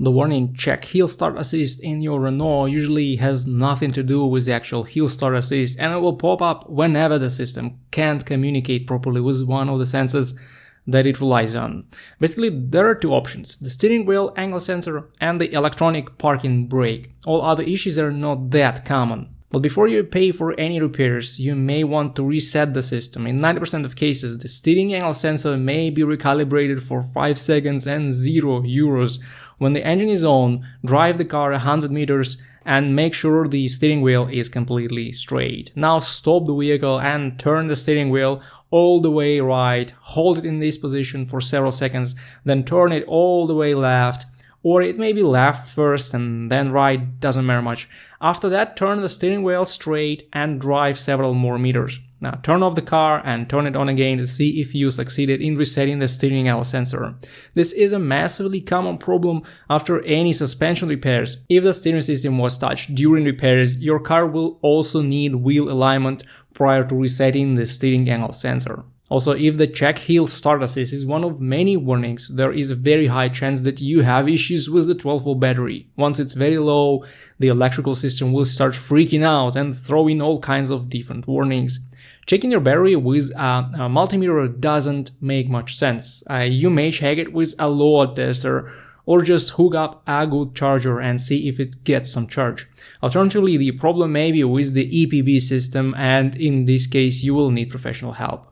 The warning check hill start assist in your Renault usually has nothing to do with the actual hill start assist, and it will pop up whenever the system can't communicate properly with one of the sensors that it relies on. Basically, there are two options: the steering wheel angle sensor and the electronic parking brake. All other issues are not that common. But before you pay for any repairs, you may want to reset the system. In 90% of cases, the steering angle sensor may be recalibrated for 5 seconds and €0. When the engine is on, drive the car 100 meters and make sure the steering wheel is completely straight. Now stop the vehicle and turn the steering wheel all the way right, hold it in this position for several seconds, then turn it all the way left, or it may be left first and then right, doesn't matter much. After that, turn the steering wheel straight and drive several more meters. Now turn off the car and turn it on again to see if you succeeded in resetting the steering angle sensor. This is a massively common problem after any suspension repairs. If the steering system was touched during repairs, your car will also need wheel alignment prior to resetting the steering angle sensor. Also, if the check hill start assist is one of many warnings, there is a very high chance that you have issues with the 12-volt battery. Once it's very low, the electrical system will start freaking out and throw in all kinds of different warnings. Checking your battery with a multimeter doesn't make much sense. You may check it with a load tester, or just hook up a good charger and see if it gets some charge. Alternatively, the problem may be with the EPB system, and in this case you will need professional help.